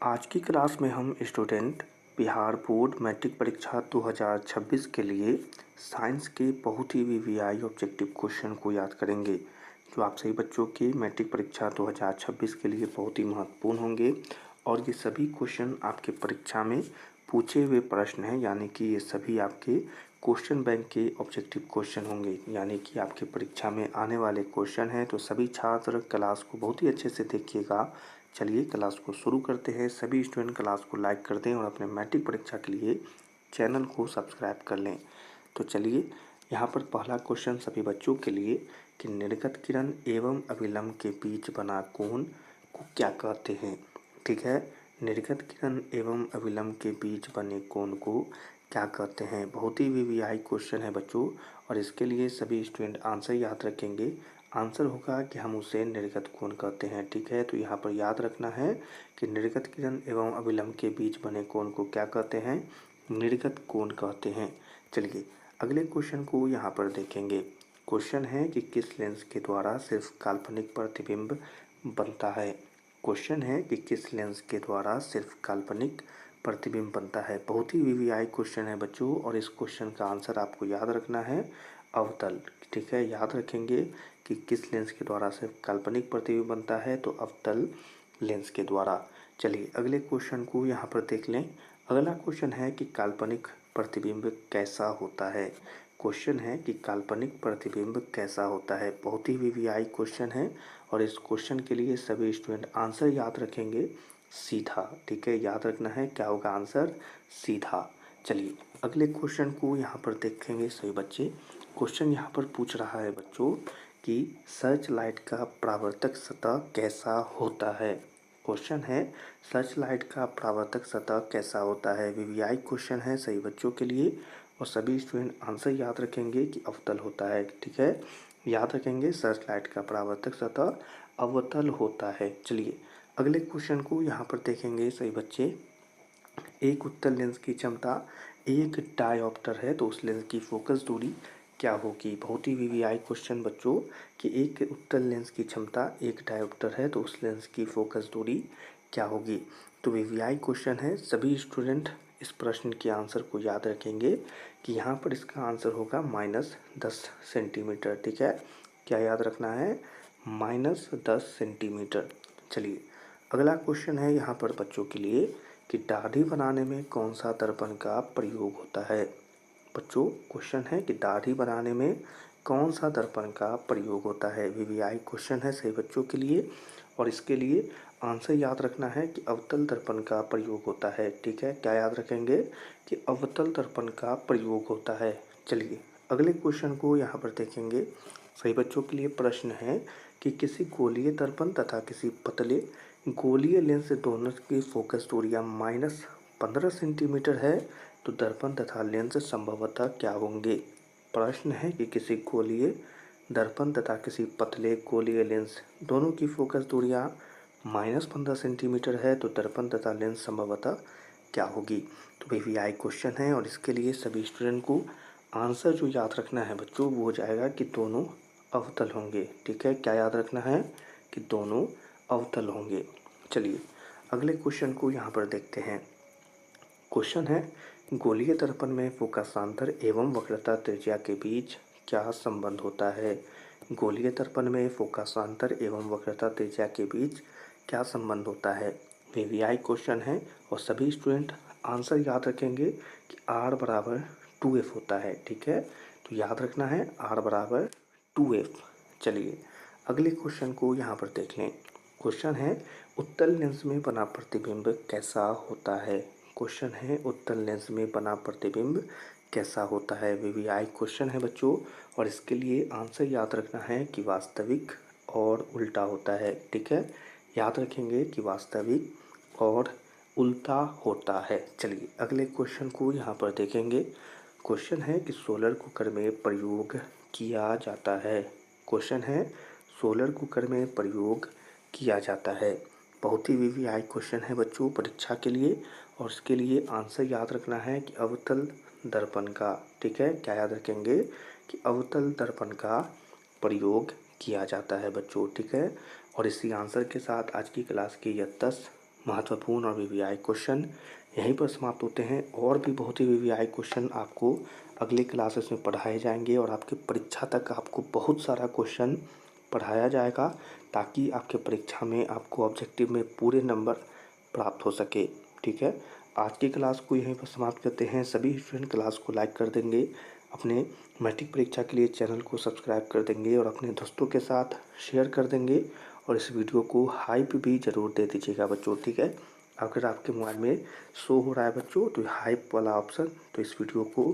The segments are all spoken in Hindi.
आज की क्लास में हम स्टूडेंट बिहार बोर्ड मैट्रिक परीक्षा 2026 के लिए साइंस के बहुत ही वीवीआई ऑब्जेक्टिव क्वेश्चन को याद करेंगे, जो आप सभी बच्चों की मैट्रिक परीक्षा 2026 के लिए बहुत ही महत्वपूर्ण होंगे। और ये सभी क्वेश्चन आपके परीक्षा में पूछे हुए प्रश्न हैं, यानी कि ये सभी आपके क्वेश्चन बैंक के ऑब्जेक्टिव क्वेश्चन होंगे, यानी कि आपके परीक्षा में आने वाले क्वेश्चन हैं। तो सभी छात्र क्लास को बहुत ही अच्छे से देखिएगा। चलिए क्लास को शुरू करते हैं। सभी स्टूडेंट क्लास को लाइक कर दें और अपने मैट्रिक परीक्षा के लिए चैनल को सब्सक्राइब कर लें। तो चलिए यहाँ पर पहला क्वेश्चन सभी बच्चों के लिए कि निर्गत किरण एवं अभिलंब के बीच बना कोण को क्या कहते हैं। ठीक है, निर्गत किरण एवं अभिलंब के बीच बने कोण को क्या कहते हैं। बहुत ही वीवीआई क्वेश्चन है बच्चों, और इसके लिए सभी स्टूडेंट आंसर याद रखेंगे। आंसर होगा कि हम उसे निर्गत कोण कहते हैं। ठीक है, तो यहाँ पर याद रखना है कि निर्गत किरण एवं अभिलंब के बीच बने कोण को क्या कहते हैं, निर्गत कोण कहते हैं। चलिए अगले क्वेश्चन को यहाँ पर देखेंगे। क्वेश्चन है कि किस लेंस के द्वारा सिर्फ काल्पनिक प्रतिबिंब बनता है। क्वेश्चन है कि किस लेंस के द्वारा सिर्फ काल्पनिक प्रतिबिंब बनता है। बहुत ही वीवीआई क्वेश्चन है बच्चों, और इस क्वेश्चन का आंसर आपको याद रखना है अवतल। ठीक है, याद रखेंगे कि किस लेंस के द्वारा सिर्फ काल्पनिक प्रतिबिंब बनता है, तो अवतल लेंस के द्वारा। चलिए अगले क्वेश्चन को यहाँ पर देख लें। अगला क्वेश्चन है कि काल्पनिक प्रतिबिंब कैसा होता है। क्वेश्चन है कि काल्पनिक प्रतिबिंब कैसा होता है। बहुत ही वीवीआई क्वेश्चन है, और इस क्वेश्चन के लिए सभी स्टूडेंट आंसर याद रखेंगे सीधा। ठीक है, याद रखना है क्या होगा आंसर, सीधा। चलिए अगले क्वेश्चन को यहाँ पर देखेंगे सभी बच्चे। क्वेश्चन यहाँ पर पूछ रहा है बच्चों कि सर्च लाइट का परावर्तक सतह कैसा होता है। क्वेश्चन है सर्च लाइट का परावर्तक सतह कैसा होता है। वीवीआई क्वेश्चन है सही बच्चों के लिए, और सभी स्टूडेंट आंसर याद रखेंगे कि अवतल होता है। ठीक है, याद रखेंगे सर्च लाइट का परावर्तक सतह अवतल होता है। चलिए अगले क्वेश्चन को यहाँ पर देखेंगे सही बच्चे। एक उत्तल लेंस की क्षमता एक डायऑप्टर है, तो उस लेंस की फोकस दूरी क्या होगी। बहुत ही वीवीआई क्वेश्चन बच्चों कि एक उत्तल लेंस की क्षमता एक डायऑप्टर है, तो उस लेंस की फोकस दूरी क्या होगी। तो वीवीआई क्वेश्चन है, सभी स्टूडेंट इस प्रश्न के आंसर को याद रखेंगे कि यहाँ पर इसका आंसर होगा -10 सेंटीमीटर। ठीक है, क्या याद रखना है, -10 सेंटीमीटर। चलिए अगला क्वेश्चन है यहाँ पर बच्चों के लिए कि दाढ़ी बनाने में कौन सा दर्पण का प्रयोग होता है। बच्चों क्वेश्चन है कि दाढ़ी बनाने में कौन सा दर्पण का प्रयोग होता है। वीवीआई क्वेश्चन है सही बच्चों के लिए, और इसके लिए आंसर याद रखना है कि अवतल दर्पण का प्रयोग होता है। ठीक है, क्या याद रखेंगे कि अवतल दर्पण का प्रयोग होता है। चलिए अगले क्वेश्चन को यहाँ पर देखेंगे। सही बच्चों के लिए प्रश्न है कि किसी गोलीय दर्पण तथा किसी पतले गोलीय लेंस दोनों की फोकस दूरियां -15 सेंटीमीटर है, तो दर्पण तथा लेंस संभवतः क्या होंगे। प्रश्न है कि किसी गोलीय दर्पण तथा किसी पतले गोलीय लेंस दोनों की फोकस दूरियां -15 सेंटीमीटर है, तो दर्पण तथा लेंस संभवतः क्या होगी। तो वीवीआई क्वेश्चन है, और इसके लिए सभी स्टूडेंट को आंसर जो याद रखना है बच्चों वो हो जाएगा कि दोनों अवतल होंगे। ठीक है, क्या याद रखना है कि दोनों अवतल होंगे। चलिए अगले क्वेश्चन को यहाँ पर देखते हैं। क्वेश्चन है गोलीय दर्पण में फोकसांतर एवं वक्रता त्रिज्या के बीच क्या संबंध होता है। गोलीय दर्पण में फोकसांतर एवं वक्रता त्रिज्या के बीच क्या संबंध होता है। वीवीआई क्वेश्चन है, और सभी स्टूडेंट आंसर याद रखेंगे कि R बराबर 2F होता है। ठीक है, तो याद रखना है R बराबर 2F। चलिए अगले क्वेश्चन को यहाँ पर देख लें। क्वेश्चन है उत्तल लेंस में बना प्रतिबिंब कैसा होता है। क्वेश्चन है उत्तल लेंस में बना प्रतिबिंब कैसा होता है। वीवीआई क्वेश्चन है बच्चों, और इसके लिए आंसर याद रखना है कि वास्तविक और उल्टा होता है। ठीक है, याद रखेंगे कि वास्तविक और उल्टा होता है। चलिए अगले क्वेश्चन को यहाँ पर देखेंगे। क्वेश्चन है कि सोलर कुकर में प्रयोग किया जाता है। क्वेश्चन है सोलर कुकर में प्रयोग किया जाता है। बहुत ही वीवीआई क्वेश्चन है बच्चों परीक्षा के लिए, और उसके लिए आंसर याद रखना है कि अवतल दर्पण का। ठीक है, क्या याद रखेंगे कि अवतल दर्पण का प्रयोग किया जाता है बच्चों। ठीक है, और इसी आंसर के साथ आज की क्लास की इयत्ता महत्वपूर्ण और वीवीआई क्वेश्चन यहीं पर समाप्त होते हैं। और भी बहुत ही वीवीआई क्वेश्चन आपको अगले क्लासेस में पढ़ाए जाएंगे और आपकी परीक्षा तक आपको बहुत सारा क्वेश्चन पढ़ाया जाएगा, ताकि आपके परीक्षा में आपको ऑब्जेक्टिव में पूरे नंबर प्राप्त हो सके। ठीक है, आज की क्लास को यहीं पर समाप्त करते हैं। सभी स्टूडेंट क्लास को लाइक कर देंगे, अपने मैट्रिक परीक्षा के लिए चैनल को सब्सक्राइब कर देंगे और अपने दोस्तों के साथ शेयर कर देंगे, और इस वीडियो को हाइप भी ज़रूर दे दीजिएगा बच्चों। ठीक है, अगर आपके मोबाइल में शो हो रहा है बच्चों तो हाइप वाला ऑप्शन, तो इस वीडियो को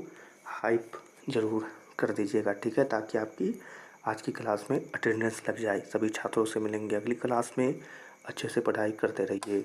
हाइप ज़रूर कर दीजिएगा। ठीक है, ताकि आपकी आज की क्लास में अटेंडेंस लग जाए। सभी छात्रों से मिलेंगे अगली क्लास में, अच्छे से पढ़ाई करते रहिए।